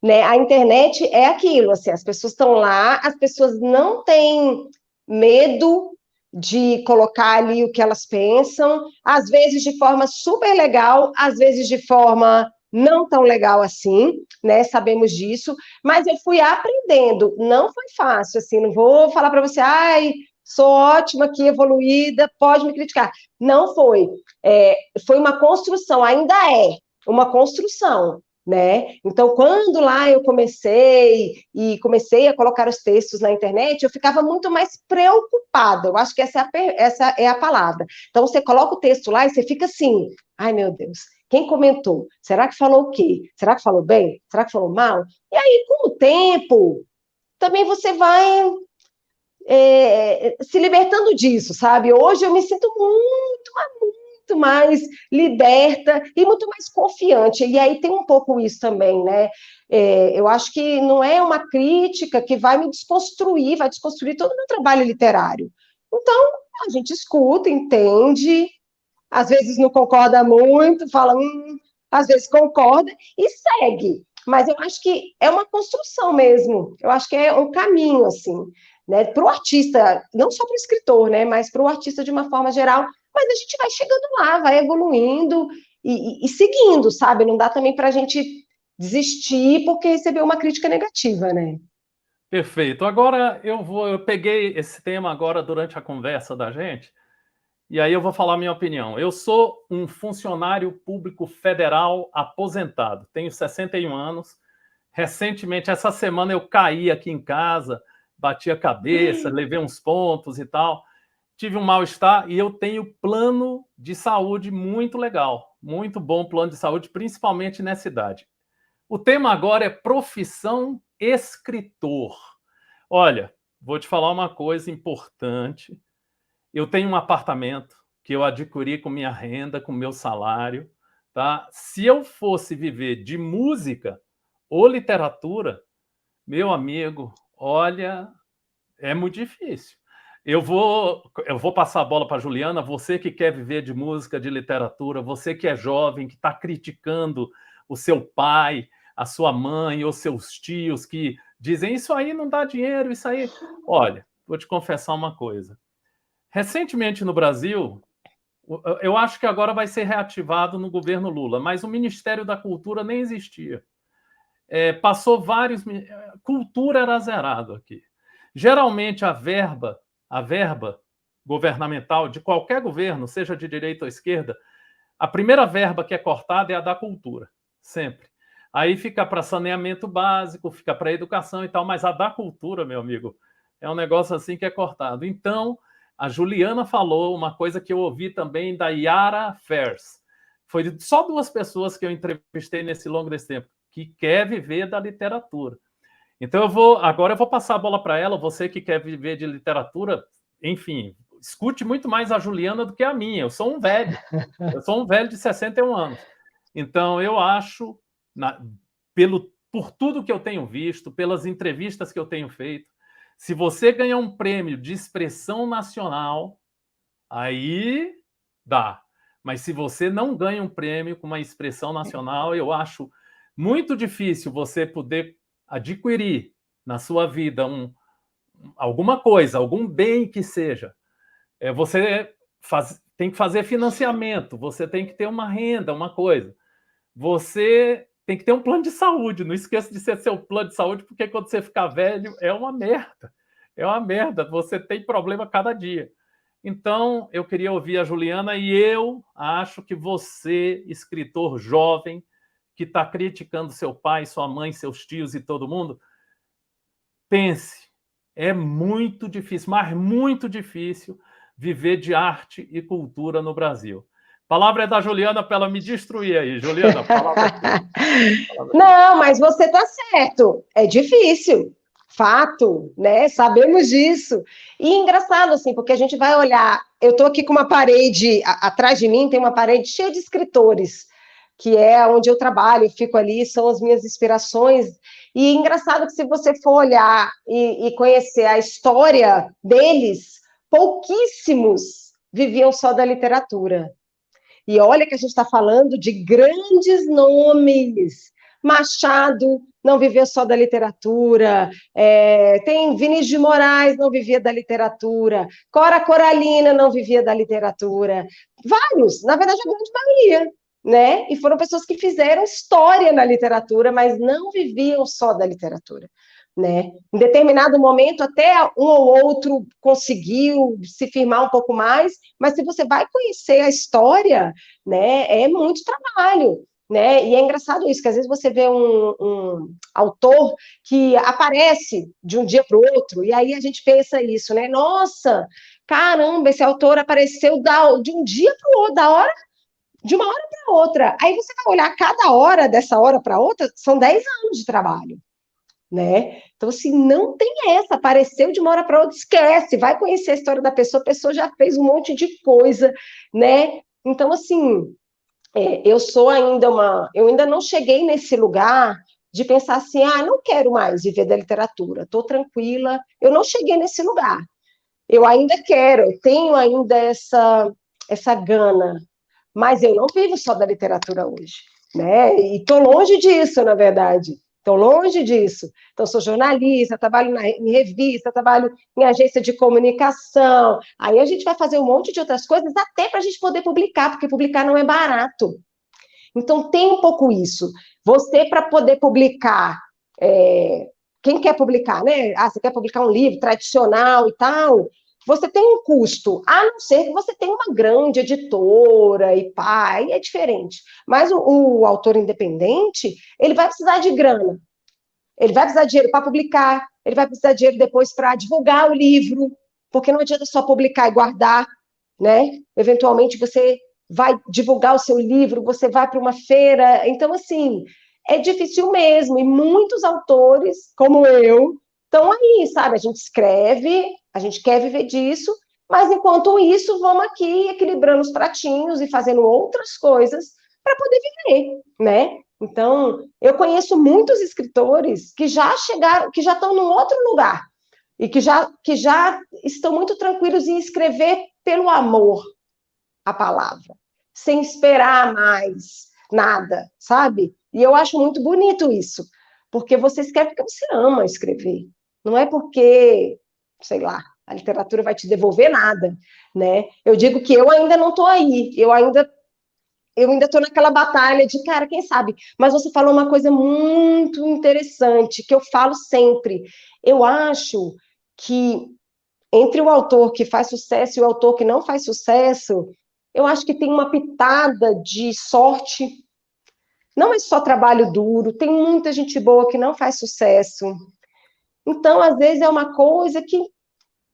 né? A internet é aquilo, assim, as pessoas estão lá, as pessoas não têm medo de colocar ali o que elas pensam, às vezes de forma super legal, às vezes de forma não tão legal assim, né? Sabemos disso, mas eu fui aprendendo, não foi fácil, assim, não vou falar para você, ai, sou ótima aqui, evoluída, pode me criticar. Não foi. Foi uma construção, ainda é uma construção, né? Então, quando lá eu comecei a colocar os textos na internet, eu ficava muito mais preocupada. Eu acho que essa é a palavra. Então, você coloca o texto lá e você fica assim: ai meu Deus, quem comentou? Será que falou o quê? Será que falou bem? Será que falou mal? E aí, com o tempo, também você vai se libertando disso, sabe? Hoje eu me sinto muito mais liberta e muito mais confiante. E aí tem um pouco isso também, né? Eu acho que não é uma crítica que vai me desconstruir, vai desconstruir todo o meu trabalho literário. Então, a gente escuta, entende, às vezes não concorda muito, fala, às vezes concorda e segue. Mas eu acho que é uma construção mesmo. Eu acho que é um caminho, assim, né? Para o artista, não só para o escritor, né? Mas para o artista de uma forma geral. Mas a gente vai chegando lá, vai evoluindo e seguindo, sabe? Não dá também para a gente desistir porque recebeu uma crítica negativa, né? Perfeito. Agora eu peguei esse tema agora durante a conversa da gente, e aí eu vou falar a minha opinião. Eu sou um funcionário público federal aposentado, tenho 61 anos. Recentemente, essa semana, eu caí aqui em casa, bati a cabeça, levei uns pontos e tal. Tive um mal-estar e eu tenho plano de saúde muito legal, muito bom plano de saúde, principalmente nessa idade. O tema agora é profissão escritor. Olha, vou te falar uma coisa importante. Eu tenho um apartamento que eu adquiri com minha renda, com meu salário, tá? Se eu fosse viver de música ou literatura, meu amigo, olha, é muito difícil. Eu vou passar a bola para a Juliana, você que quer viver de música, de literatura, você que é jovem, que está criticando o seu pai, a sua mãe ou seus tios que dizem isso aí não dá dinheiro, isso aí. Olha, vou te confessar uma coisa. Recentemente no Brasil, eu acho que agora vai ser reativado no governo Lula, mas o Ministério da Cultura nem existia. Passou vários. Cultura era zerado aqui. Geralmente a verba governamental de qualquer governo, seja de direita ou esquerda, a primeira verba que é cortada é a da cultura, sempre. Aí fica para saneamento básico, fica para educação e tal, mas a da cultura, meu amigo, é um negócio assim que é cortado. Então, A Juliana falou uma coisa que eu ouvi também da Yara Fers. Foi só 2 pessoas que eu entrevistei nesse longo desse tempo, que quer viver da literatura. Então agora eu vou passar a bola para ela, você que quer viver de literatura, enfim, escute muito mais a Juliana do que a minha. Eu sou um velho de 61 anos. Então eu acho, por tudo que eu tenho visto, pelas entrevistas que eu tenho feito, se você ganhar um prêmio de expressão nacional, aí dá. Mas se você não ganha um prêmio com uma expressão nacional, eu acho muito difícil você poder adquirir na sua vida alguma coisa, algum bem que seja. Você tem que fazer financiamento, você tem que ter uma renda, uma coisa. Você tem que ter um plano de saúde. Não esqueça de ser seu plano de saúde, porque quando você ficar velho, é uma merda. É uma merda. Você tem problema cada dia. Então, eu queria ouvir a Juliana, e eu acho que você, escritor jovem, que está criticando seu pai, sua mãe, seus tios e todo mundo, pense, é muito difícil, mas muito difícil, viver de arte e cultura no Brasil. A palavra é da Juliana para ela me destruir aí. Juliana, a palavra é tua. Não, mas você está certo. É difícil. Fato, né? Sabemos disso. E engraçado, assim, porque a gente vai olhar. Eu estou aqui com uma parede, atrás de mim tem uma parede cheia de escritores, que é onde eu trabalho, fico ali, são as minhas inspirações. E engraçado que se você for olhar e conhecer a história deles, pouquíssimos viviam só da literatura. E olha que a gente está falando de grandes nomes. Machado não vivia só da literatura, tem Vinícius de Moraes, não vivia da literatura, Cora Coralina não vivia da literatura, vários, na verdade a grande maioria, né? E foram pessoas que fizeram história na literatura, mas não viviam só da literatura. Né? Em determinado momento, até um ou outro conseguiu se firmar um pouco mais, mas se você vai conhecer a história, né, é muito trabalho. Né? E é engraçado isso, que às vezes você vê um autor que aparece de um dia para o outro, e aí a gente pensa isso, né? Nossa, caramba, esse autor apareceu de um dia para o outro, de uma hora para outra. Aí você vai olhar cada hora dessa hora para outra, são 10 anos de trabalho. Né? Então, assim, não tem essa, apareceu de uma hora para outra, esquece, vai conhecer a história da pessoa, a pessoa já fez um monte de coisa, né? Então, assim, eu ainda não cheguei nesse lugar de pensar assim, não quero mais viver da literatura, estou tranquila, eu não cheguei nesse lugar. Eu ainda quero, eu tenho ainda essa gana, mas eu não vivo só da literatura hoje, né? E estou longe disso, na verdade. Estou longe disso. Então, sou jornalista, trabalho em revista, trabalho em agência de comunicação. Aí a gente vai fazer um monte de outras coisas, até para a gente poder publicar, porque publicar não é barato. Então, tem um pouco isso. Você, para poder publicar, quem quer publicar, né? Você quer publicar um livro tradicional e tal, você tem um custo, a não ser que você tenha uma grande editora e pá, aí é diferente. Mas o autor independente, ele vai precisar de grana, ele vai precisar de dinheiro para publicar, ele vai precisar de dinheiro depois para divulgar o livro, porque não adianta só publicar e guardar, né? Eventualmente você vai divulgar o seu livro, você vai para uma feira, então assim, é difícil mesmo, e muitos autores, como eu, estão aí, sabe? A gente escreve, a gente quer viver disso, mas enquanto isso, vamos aqui equilibrando os pratinhos e fazendo outras coisas para poder viver, né? Então, eu conheço muitos escritores que já chegaram, que já estão num outro lugar, e que já estão muito tranquilos em escrever pelo amor à palavra, sem esperar mais nada, sabe? E eu acho muito bonito isso, porque você escreve porque você ama escrever, não é porque, sei lá, a literatura vai te devolver nada, né? Eu digo que eu ainda não estou aí, eu ainda estou naquela batalha de, cara, quem sabe? Mas você falou uma coisa muito interessante, que eu falo sempre. Eu acho que entre o autor que faz sucesso e o autor que não faz sucesso, eu acho que tem uma pitada de sorte. Não é só trabalho duro, tem muita gente boa que não faz sucesso. Então, às vezes, é uma coisa que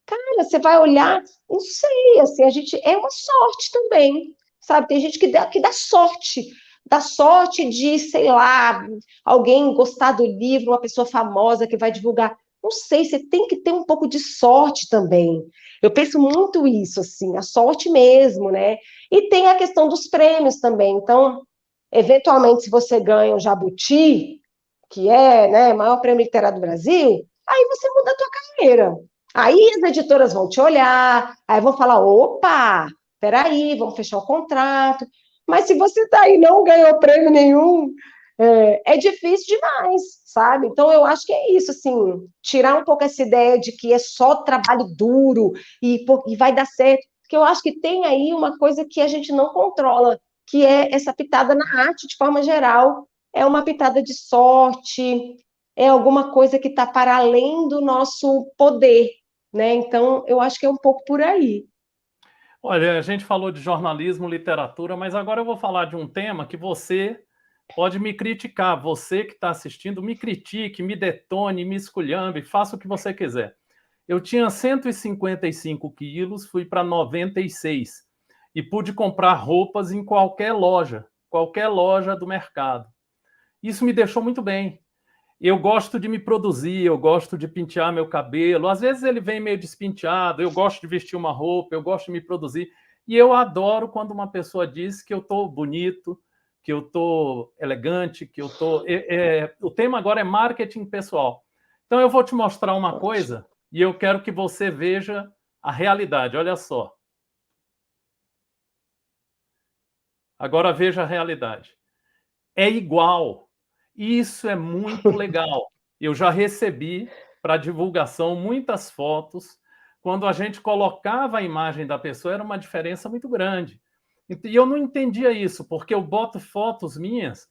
Cara, você vai olhar, não sei, assim, a gente é uma sorte também, sabe? Tem gente que dá sorte de, sei lá, alguém gostar do livro, uma pessoa famosa que vai divulgar. Não sei, você tem que ter um pouco de sorte também. Eu penso muito isso, assim, a sorte mesmo, né? E tem a questão dos prêmios também. Então, eventualmente, se você ganha o Jabuti, que é, né, o maior prêmio literário do Brasil, aí você muda a tua carreira. Aí as editoras vão te olhar, aí vão falar, opa, peraí, vamos fechar o contrato. Mas se você tá aí e não ganhou prêmio nenhum, é difícil demais, sabe? Então eu acho que é isso, assim, tirar um pouco essa ideia de que é só trabalho duro e vai dar certo, porque eu acho que tem aí uma coisa que a gente não controla, que é essa pitada na arte de forma geral, é uma pitada de sorte, é alguma coisa que está para além do nosso poder, né? Então, eu acho que é um pouco por aí. Olha, a gente falou de jornalismo, literatura, mas agora eu vou falar de um tema que você pode me criticar. Você que está assistindo, me critique, me detone, me esculhambe, faça o que você quiser. Eu tinha 155 quilos, fui para 96 e pude comprar roupas em qualquer loja do mercado. Isso me deixou muito bem. Eu gosto de me produzir, eu gosto de pentear meu cabelo. Às vezes ele vem meio despinteado, eu gosto de vestir uma roupa, eu gosto de me produzir. E eu adoro quando uma pessoa diz que eu estou bonito, que eu estou elegante, que eu estou. O tema agora é marketing pessoal. Então eu vou te mostrar uma Ótimo. coisa e eu quero que você veja a realidade. Olha só. Agora veja a realidade. É igual. Isso é muito legal. Eu já recebi para divulgação muitas fotos. Quando a gente colocava a imagem da pessoa, era uma diferença muito grande. E eu não entendia isso, porque eu boto fotos minhas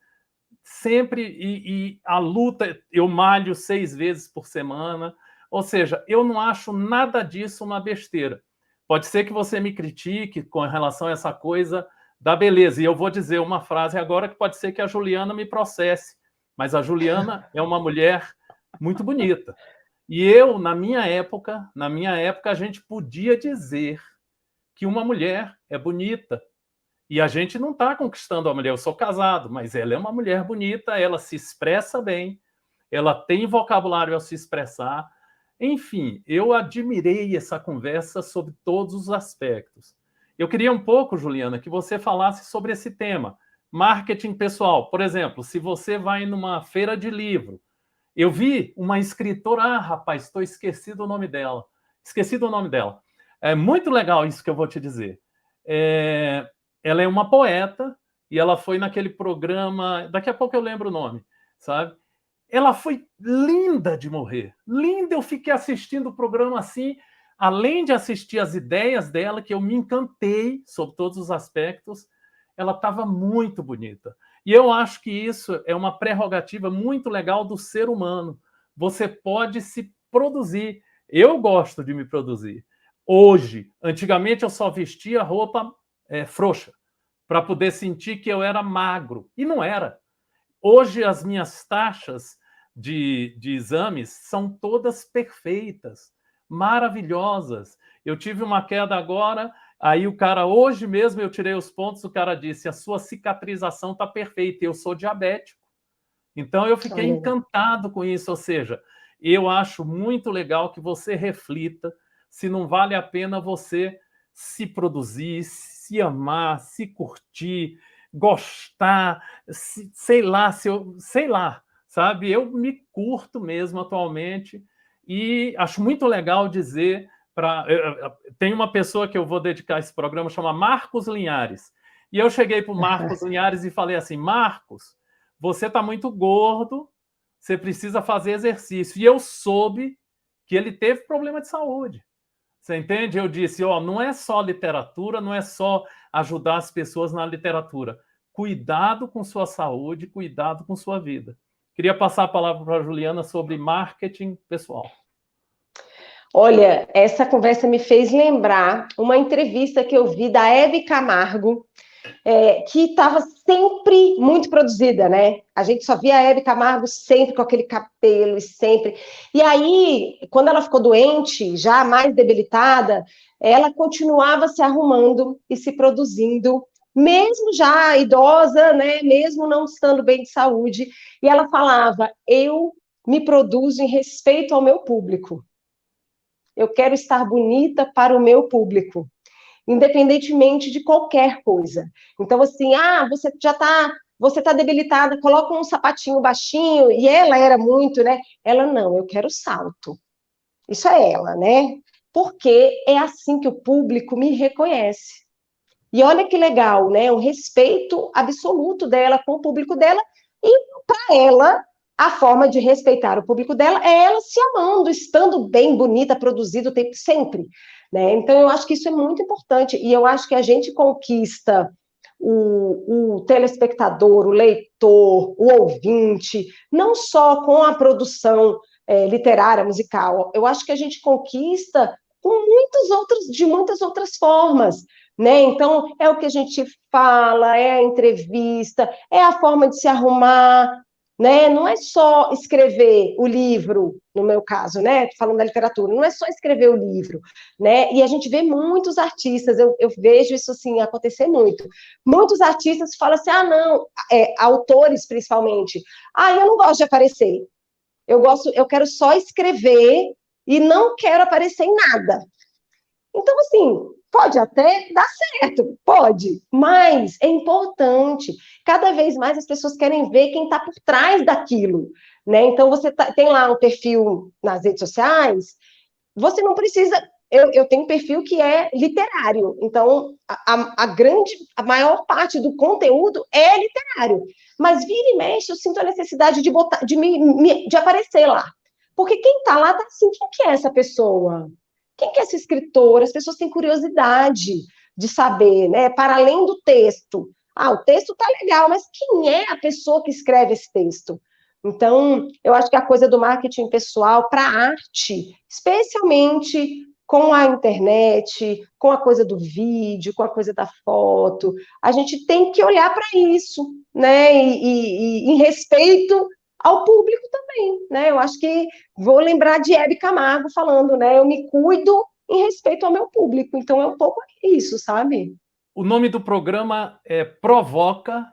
sempre e a luta, eu malho 6 vezes por semana. Ou seja, eu não acho nada disso uma besteira. Pode ser que você me critique com relação a essa coisa da beleza. E eu vou dizer uma frase agora que pode ser que a Juliana me processe. Mas a Juliana é uma mulher muito bonita. E eu, na minha época, a gente podia dizer que uma mulher é bonita. E a gente não está conquistando a mulher. Eu sou casado, mas ela é uma mulher bonita, ela se expressa bem, ela tem vocabulário ao se expressar. Enfim, eu admirei essa conversa sobre todos os aspectos. Eu queria um pouco, Juliana, que você falasse sobre esse tema, marketing pessoal. Por exemplo, se você vai numa feira de livro, eu vi uma escritora, rapaz, estou esquecido o nome dela. Esquecido o nome dela. É muito legal isso que eu vou te dizer. É, ela é uma poeta e ela foi naquele programa, daqui a pouco eu lembro o nome, sabe? Ela foi linda de morrer. Linda, eu fiquei assistindo o programa assim, além de assistir as ideias dela, que eu me encantei sobre todos os aspectos, ela estava muito bonita. E eu acho que isso é uma prerrogativa muito legal do ser humano. Você pode se produzir. Eu gosto de me produzir. Hoje, antigamente eu só vestia roupa frouxa para poder sentir que eu era magro. E não era. Hoje as minhas taxas de exames são todas perfeitas, maravilhosas. Eu tive uma queda agora, aí o cara, hoje mesmo eu tirei os pontos, o cara disse, a sua cicatrização está perfeita, eu sou diabético. Então eu fiquei Olha, encantado com isso, ou seja, eu acho muito legal que você reflita se não vale a pena você se produzir, se amar, se curtir, gostar, sei lá, sei lá, sabe? Eu me curto mesmo atualmente e acho muito legal dizer para tem uma pessoa que eu vou dedicar esse programa chama Marcos Linhares. E eu cheguei para o Marcos Linhares e falei assim: Marcos, você está muito gordo, você precisa fazer exercício. E eu soube que ele teve problema de saúde. Você entende? Eu disse, ó, não é só literatura, não é só ajudar as pessoas na literatura. Cuidado com sua saúde, cuidado com sua vida. Queria passar a palavra para a Juliana sobre marketing pessoal. olha, essa conversa me fez lembrar uma entrevista que eu vi da Hebe Camargo, que estava sempre muito produzida, né? A gente só via a Hebe Camargo sempre com aquele cabelo e sempre. E aí, quando ela ficou doente, já mais debilitada, ela continuava se arrumando e se produzindo, mesmo já idosa, né? Mesmo não estando bem de saúde. E ela falava: eu me produzo em respeito ao meu público. Eu quero estar bonita para o meu público, independentemente de qualquer coisa. Então, assim, você tá debilitada, coloca um sapatinho baixinho, e ela era muito, né? Ela, não, eu quero salto. Isso é ela, né? Porque é assim que o público me reconhece. E olha que legal, né? O respeito absoluto dela com o público dela, e para ela, a forma de respeitar o público dela é ela se amando, estando bem, bonita, produzida o tempo sempre. Né? Então, eu acho que isso é muito importante, e eu acho que a gente conquista o telespectador, o leitor, o ouvinte, não só com a produção literária, musical, eu acho que a gente conquista de muitas outras formas. Né? Então, é o que a gente fala, é a entrevista, é a forma de se arrumar, né? Não é só escrever o livro, no meu caso, né? Falando da literatura, não é só escrever o livro, né? E a gente vê muitos artistas, eu vejo isso assim acontecer muito. Muitos artistas falam assim: ah, não, autores principalmente, eu não gosto de aparecer. Eu quero só escrever e não quero aparecer em nada. Então, assim, pode até dar certo, pode, mas é importante. Cada vez mais as pessoas querem ver quem está por trás daquilo, né? Então, tem lá um perfil nas redes sociais, você não precisa. Eu tenho um perfil que é literário, então a maior parte do conteúdo é literário. Mas vira e mexe, eu sinto a necessidade de aparecer lá. Porque quem está lá está assim, quem que é essa pessoa? Quem que é esse escritor? As pessoas têm curiosidade de saber, né? Para além do texto. O texto tá legal, mas quem é a pessoa que escreve esse texto? Então, eu acho que a coisa do marketing pessoal para a arte, especialmente com a internet, com a coisa do vídeo, com a coisa da foto, a gente tem que olhar para isso, né? E em respeito ao público também, né? Eu acho que vou lembrar de Hebe Camargo falando, né? Eu me cuido em respeito ao meu público. Então é um pouco isso, sabe? O nome do programa é Provoca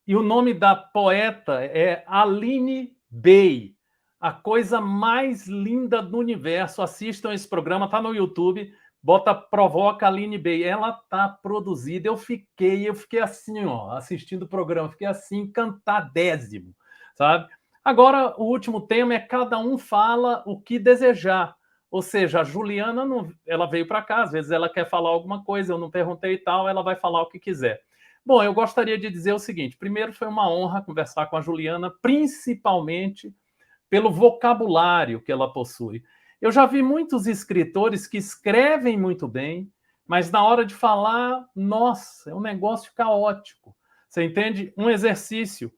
e o nome da poeta é Aline Bey. A coisa mais linda do universo. Assistam esse programa, tá no YouTube. Bota Provoca Aline Bey. Ela tá produzida. Eu fiquei assim, ó, assistindo o programa, fiquei assim, encantadésimo, sabe? Agora, o último tema é cada um fala o que desejar. Ou seja, a Juliana, não, ela veio para cá, às vezes ela quer falar alguma coisa, eu não perguntei e tal, ela vai falar o que quiser. Bom, eu gostaria de dizer o seguinte: primeiro, foi uma honra conversar com a Juliana, principalmente pelo vocabulário que ela possui. Eu já vi muitos escritores que escrevem muito bem, mas na hora de falar, nossa, é um negócio caótico. Você entende? Um exercício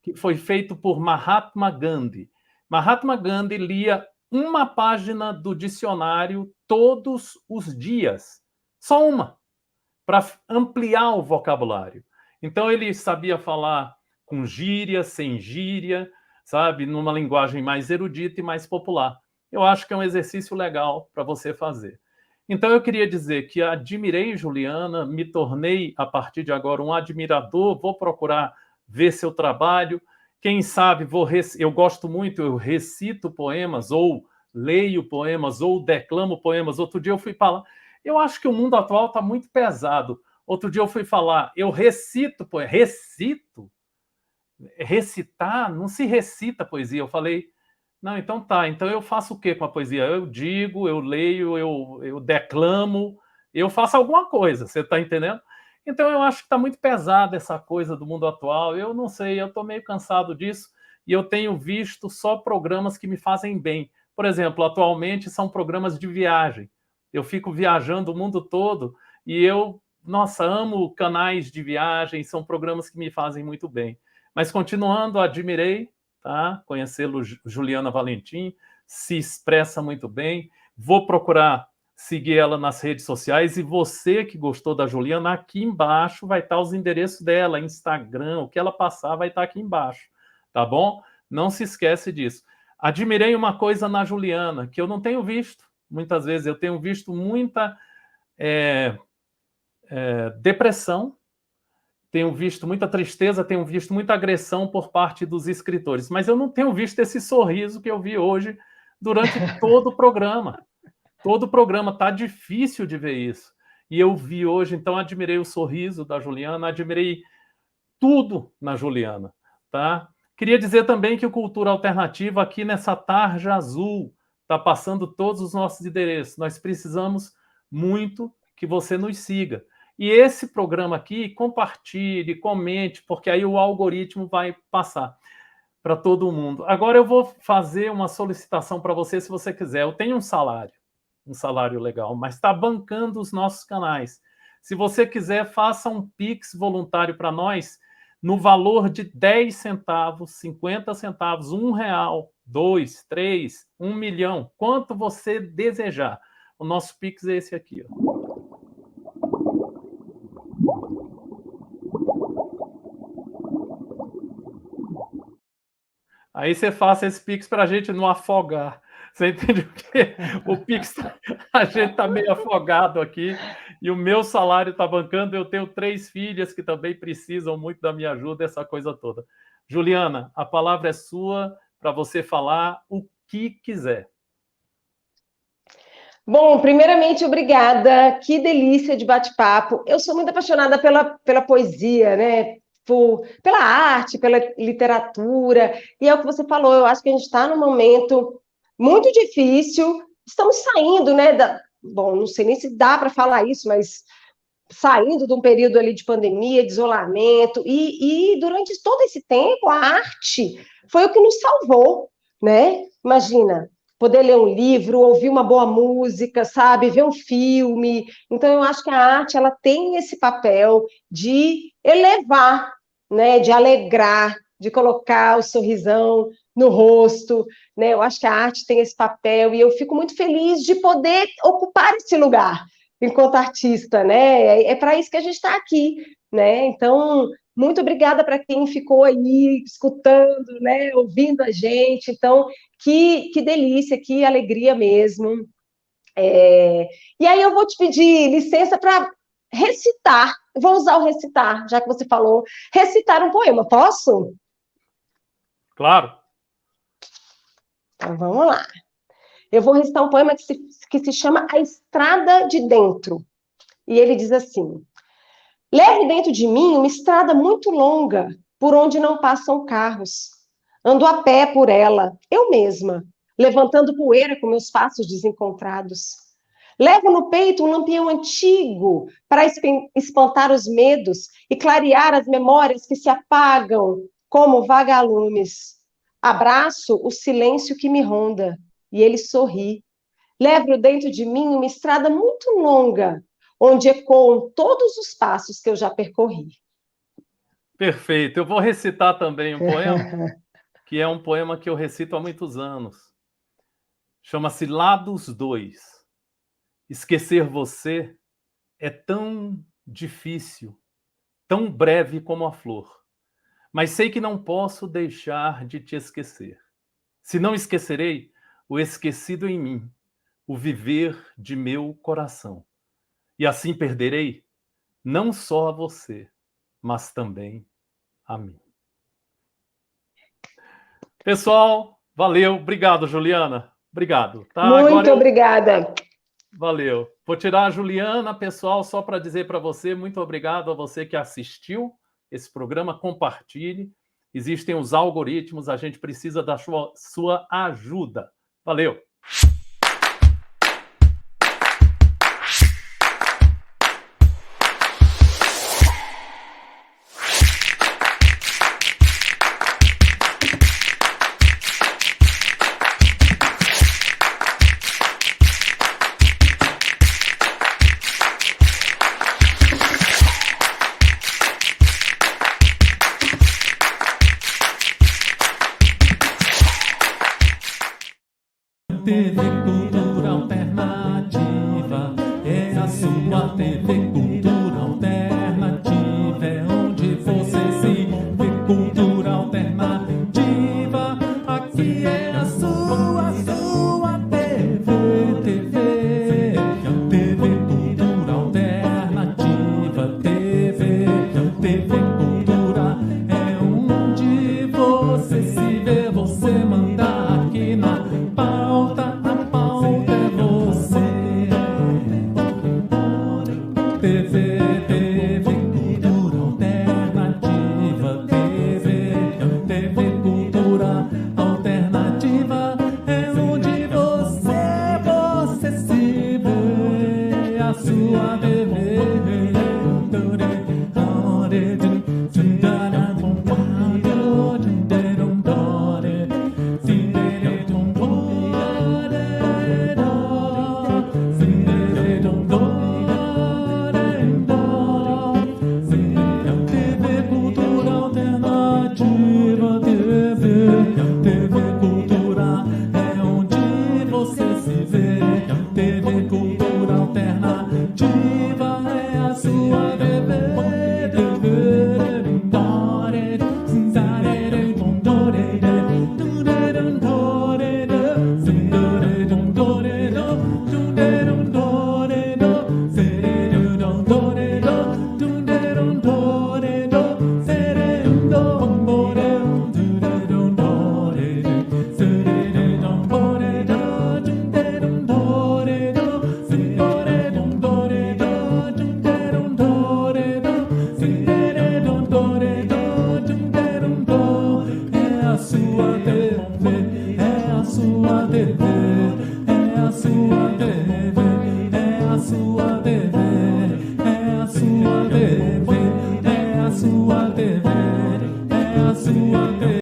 que foi feito por Mahatma Gandhi. Mahatma Gandhi lia uma página do dicionário todos os dias, só uma, para ampliar o vocabulário. Então ele sabia falar com gíria, sem gíria, sabe, numa linguagem mais erudita e mais popular. Eu acho que é um exercício legal para você fazer. Então eu queria dizer que admirei Juliana, me tornei a partir de agora um admirador, vou procurar ver seu trabalho. Quem sabe eu gosto muito, eu recito poemas ou leio poemas ou declamo poemas. Outro dia eu fui falar, eu acho que o mundo atual está muito pesado. Outro dia eu fui falar, eu recito poesia. Recito? Recitar? Não se recita poesia. Eu falei, não, então tá. Então eu faço o que com a poesia? Eu digo, eu leio, eu declamo, eu faço alguma coisa, você está entendendo? Então eu acho que está muito pesada essa coisa do mundo atual. Eu não sei, eu estou meio cansado disso e eu tenho visto só programas que me fazem bem. Por exemplo, atualmente são programas de viagem. Eu fico viajando o mundo todo e eu, nossa, amo canais de viagem, são programas que me fazem muito bem. Mas continuando, admirei, tá? Conhecê-lo, Juliana Valentim, se expressa muito bem. Vou procurar seguir ela nas redes sociais. E você que gostou da Juliana, aqui embaixo vai estar os endereços dela, Instagram, o que ela passar vai estar aqui embaixo, tá bom? Não se esquece disso. Admirei uma coisa na Juliana, que eu não tenho visto muitas vezes. Eu tenho visto muita depressão, tenho visto muita tristeza, tenho visto muita agressão por parte dos escritores, mas eu não tenho visto esse sorriso que eu vi hoje durante todo o programa. Todo o programa, está difícil de ver isso. E eu vi hoje, então admirei o sorriso da Juliana, admirei tudo na Juliana, tá? Queria dizer também que o Cultura Alternativa, aqui nessa tarja azul, está passando todos os nossos endereços. Nós precisamos muito que você nos siga. E esse programa aqui, compartilhe, comente, porque aí o algoritmo vai passar para todo mundo. Agora eu vou fazer uma solicitação para você, se você quiser. Eu tenho um salário legal, mas está bancando os nossos canais. Se você quiser, faça um Pix voluntário para nós no valor de 10 centavos, 50 centavos, R$1, 2, 3, 1 milhão, quanto você desejar. O nosso Pix é esse aqui, ó. Aí você faça esse Pix para a gente não afogar. Você entende o quê? O Pix, a gente está meio afogado aqui e o meu salário está bancando. Eu tenho 3 filhas que também precisam muito da minha ajuda, essa coisa toda. Juliana, a palavra é sua para você falar o que quiser. Bom, primeiramente, obrigada. Que delícia de bate-papo. Eu sou muito apaixonada pela poesia, né? Pela arte, pela literatura. E é o que você falou, eu acho que a gente está num momento muito difícil. Estamos saindo, né? Bom, não sei nem se dá para falar isso, mas saindo de um período ali de pandemia, de isolamento. E durante todo esse tempo, a arte foi o que nos salvou, né? Imagina, poder ler um livro, ouvir uma boa música, sabe, ver um filme. Então, eu acho que a arte ela tem esse papel de elevar, né, de alegrar, de colocar o sorrisão no rosto, né? Eu acho que a arte tem esse papel e eu fico muito feliz de poder ocupar esse lugar enquanto artista, né? É para isso que a gente está aqui, né? Então, muito obrigada para quem ficou aí escutando, né, ouvindo a gente. Então, que delícia, que alegria mesmo. E aí eu vou te pedir licença para recitar. Vou usar o recitar, já que você falou. Recitar um poema, posso? Claro. Então, vamos lá. Eu vou recitar um poema que se chama A Estrada de Dentro. E ele diz assim: leve dentro de mim uma estrada muito longa, por onde não passam carros. Ando a pé por ela, eu mesma, levantando poeira com meus passos desencontrados. Levo no peito um lampião antigo para espantar os medos e clarear as memórias que se apagam como vagalumes. Abraço o silêncio que me ronda e ele sorri. Levo dentro de mim uma estrada muito longa, onde ecoam todos os passos que eu já percorri. Perfeito. Eu vou recitar também um poema, que é um poema que eu recito há muitos anos. Chama-se Lados 2. Esquecer você é tão difícil, tão breve como a flor. Mas sei que não posso deixar de te esquecer. Se não esquecerei o esquecido em mim, o viver de meu coração. E assim perderei não só a você, mas também a mim. Pessoal, valeu. Obrigado, Juliana. Obrigado. Tá? Muito obrigada. Valeu. Vou tirar a Juliana, pessoal, só para dizer para você, muito obrigado a você que assistiu esse programa, compartilhe. Existem os algoritmos, a gente precisa da sua ajuda. Valeu. sua TV Cultura Alternativa, é onde você se vê. Cultura Alternativa, aqui é a sua TV, TV Cultura Alternativa, TV Cultura, é onde você se vê, você manda aqui na pauta, a pauta é você. TV Cultura Alternativa, TV Cultura Alternativa, é onde você se vê, a sua TV. TV Cultura, é onde você se vê. TV Cultura Alternativa, é a sua TV. É a sua TV, é a sua TV.